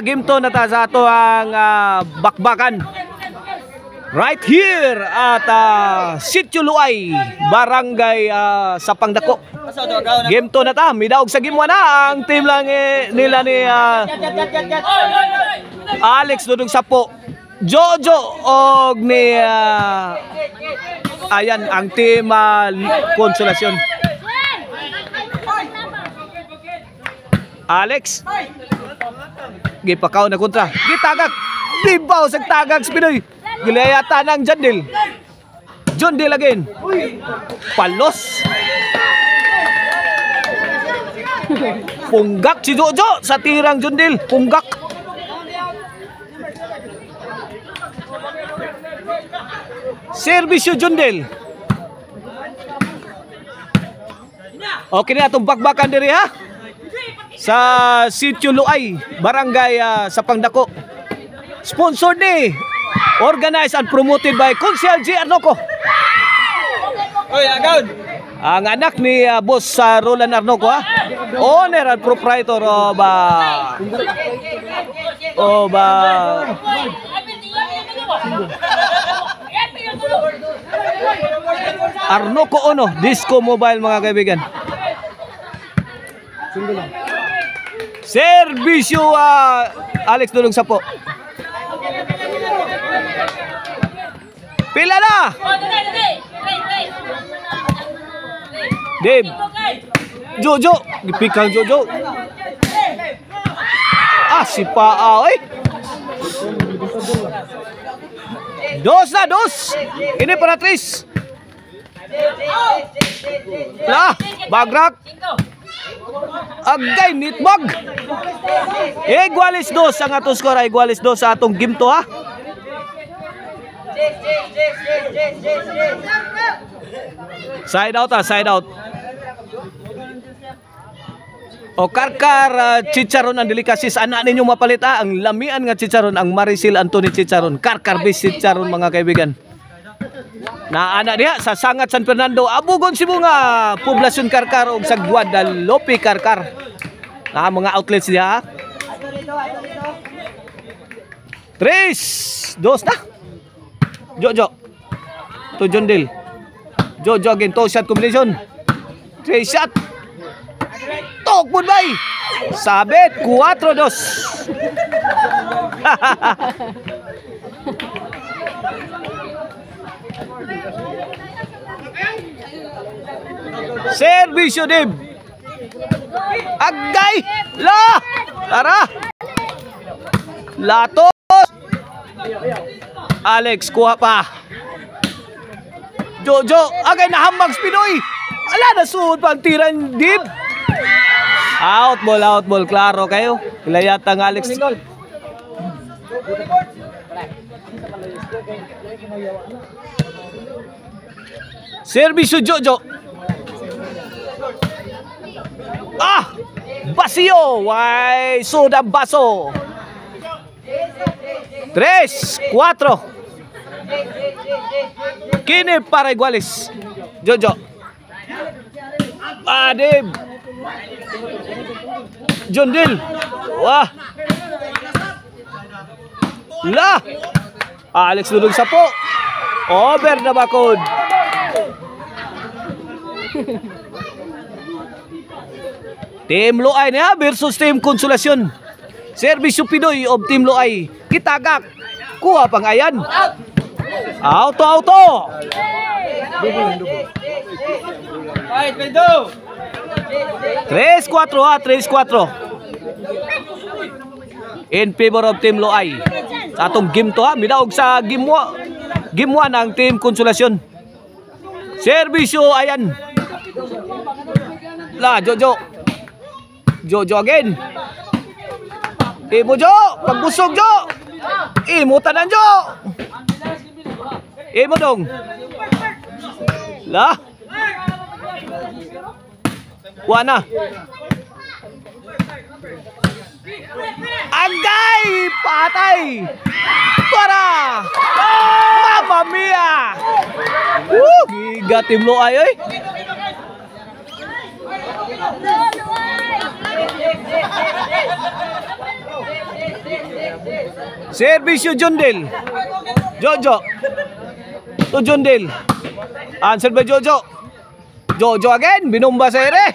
game to na ta sa ato ang bakbakan. Right here at Sitio Luay, Barangay sa Pangdako. Game to na ta, midaog sa game 1 na ang team lang nila ni Alex Dudong Sapo, Jojo og ni ayan ang team Konsolasyon. Alex gipakaw na kontra, gitagak, dibaw sa tagak sa Pinoy, gilayata ng John Dil again, palos, punggak si Jojo sa tirang John Dil, punggak. Serbisyo John Dil. Okay na itong bakbakan diri ha sa Sitio Luay, Barangay sa Pangdako. Sponsored ni, organized and promoted by Consel G. Arnoco. Oy, agad. Ang anak ni Boss Roland Arnoco ha. Owner and proprietor of Arnoco Ono Disco Mobile, mga kaibigan. Serbisyo Alex Dudong Sapo. Pila na. Dave Jojo, gipikang Jojo. Si Paa, oy. Dos. Ini para Tris. Lah, bagrak. Agay nitbag. Igualis 2 ang atong score, igualis 2 sa atong game to ha. Side out. O Karkar Chicharon ang delikasis, anak ninyo mapalit ang lamian nga Chicharon, ang Maricel Anthony Chicharon, Karkar bis Chicharon, mga kaibigan. Na anak diha sa Sangat San Fernando, Abugon Cebu nga poblasyon Karkar ug sa Guadalupe Karkar. Mga outlets diha. 3-2 na. Jojo to John Dil. Jojo again, 2 shot combination. 3 shot. Tokbun bay. Sabit 4-2. Servisyo Dib. Agay. Tara. Latos. Alex kuha pa. Jojo agay nahambag Pinoy. Ala na suod pang tiran Dib. Out ball, klaro kayo. Ilayata ng Alex. Servisyo Jojo. Basio. Why sudah baso. 3-4. Kini para igualis. Jojo. Adib. John Dil. Wah. Alex Dudong Sapo. Over na bakod. Team Luay niya versus Team Konsolasyon. Serbisyo Pinoy of Team Luay. Kitagak. Kuha pang ayan. Auto. 3-4 ha, 3-4. In favor of Team Luay. Sa atong game to ha, midaog sa game 1 ng Team Konsolasyon. Serbisyo ayan. Jojo again. Imo Jo, pagbusog Jo. Imo tanan Jo. Imo dong. Wana. Agay, patay. Tara. Mamma mia. Giga Team Luay oy. Servisyo Jondel. Jojo. To Jondel. Answer by Jojo. Jojo again. Binomba sa ere.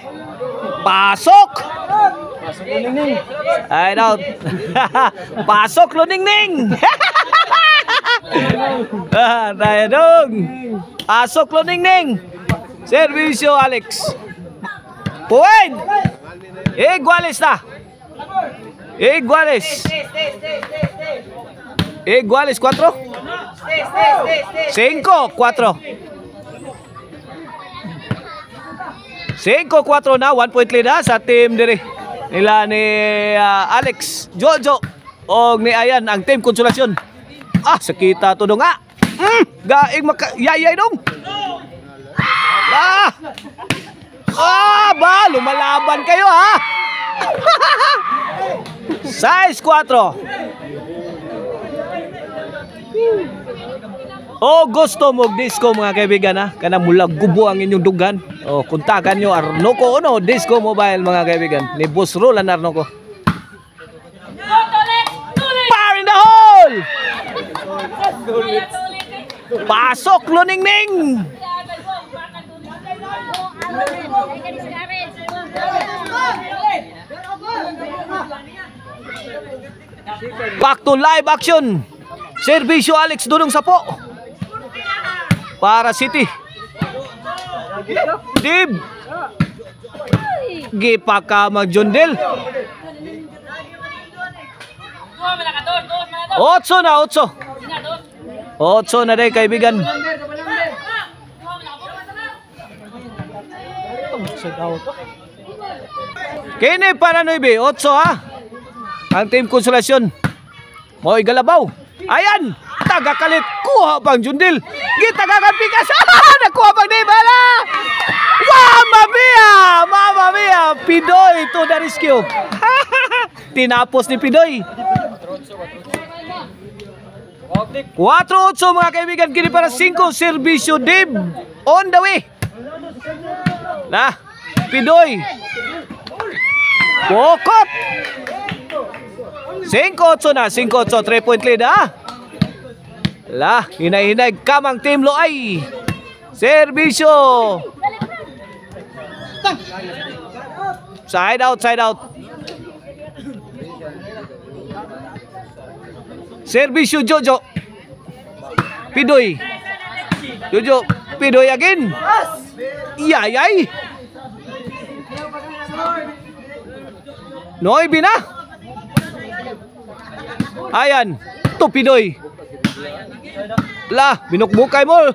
Pasok. Ay, out. Pasok lo Ningning. Raya dong. Pasok lo Ningning. Servisyo Alex. Point. Iguales na. Iguales. Iguales 4. 5, 4. 5-4 na, 1 point lead sa team diri nila ni Alex, Jojo o ni Ayan ang team Konsolasyon. Sakita to dong gaing yayay dong. Ba lumalaban kayo Size 4. Gusto mo disco mga kaibigan kanang mulag gubo ang inyong dugan. Kuntakan nyo Arnoco Disco Mobile mga kaibigan ni Boss Roland Arnoco. Fire in the hole. Pasok lo Ningning. Back to live action. Servisyo Alex Dudong Sapo para City. Dib gipaka Jondel. 8 na 8 na day kaibigan. Kini para 9 8 ang team Konsolasyon. Mo igalabaw. Ayan, tagakalit, kuha pang Jondel. Gitagakan pikas. Nakuha pang Dibala. Mamma mia, Pidoy to the rescue. Tinapos ni Pidoy. 4-8 mga kaibigan, kini para 5 Servisyo Dib on the way. Pidoy. Pokot. 5-8 na, 5-8, 3 point lead hinay-hinay kamang team Loay. Servisyo. Side out. Servisyo Jojo. Pidoy. Jojo, Pidoy again. Yayay. Noy bina. Ayan, to Pidoy. Binukbukay mo.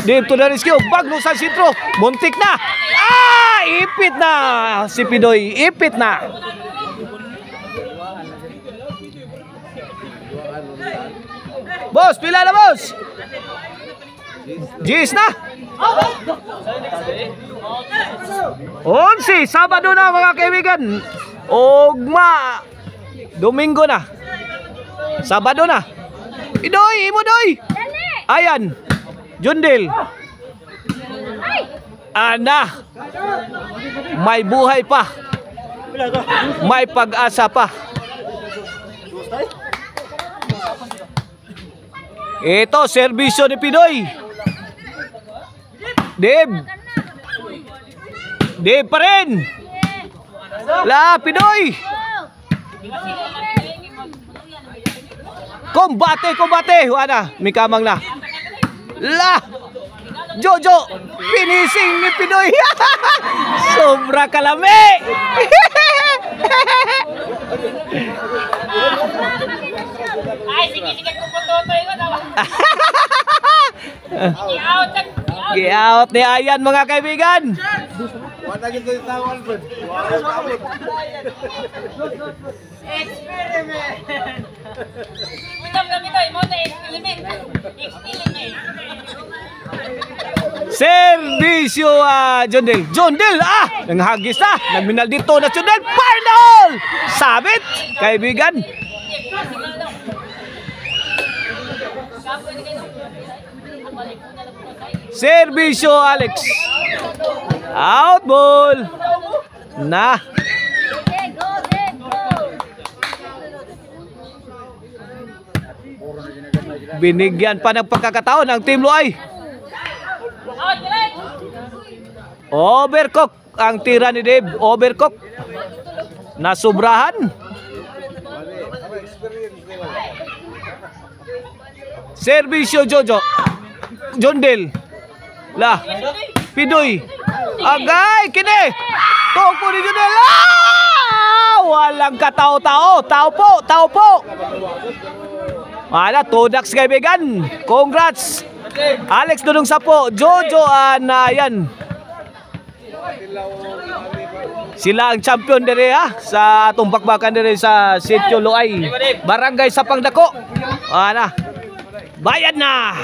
Dito na rescue. Bagno sa sentro. Muntik na. Ipit na si Pidoy. Ipit na. Boss, pila na boss. Gis na. 11, Sabado na mga kaibigan. Ugma. Domingo na. Sabado na. Idoy, imo doy. Ayan. Jondel. May buhay pa. May pag-asa pa. Ito, servisyo ni Pidoy. Dib pa rin. Pidoy. Kombate. May kamang na. Jojo. Finishing ni Pidoy. Sobra kalami. Sige, kupuntotoy ko daw. Gi-out ni Ayan mga kaibigan. Wala gito yung tao, Alfred. Experiment. Utang kami to, imote experiment. Servisyo Jondel. Nanghagis na. Nagminal dito na Jondel. Final! Sabit, kaibigan. Servisyo Alex. Out ball. Binigyan pa ng pagkakataon ng Team Luay. Out, direct. Overcook ang tira ni Dave. Overcook. Nasubrahan. Servisyo Jojo. Jondel. La. Pidoy. Agay. Kini. Toko ni Jondel. Walang katao-tao. Tao po. Tao po. Wala. Tudaks kaibigan. Congrats. Alex Dudong Sapo. Jojo Anayan. Sila ang champion dire ha sa atong bakbakan dire sa Sitio Luay. Barangay Sapang Dako. Ana. Bayad na.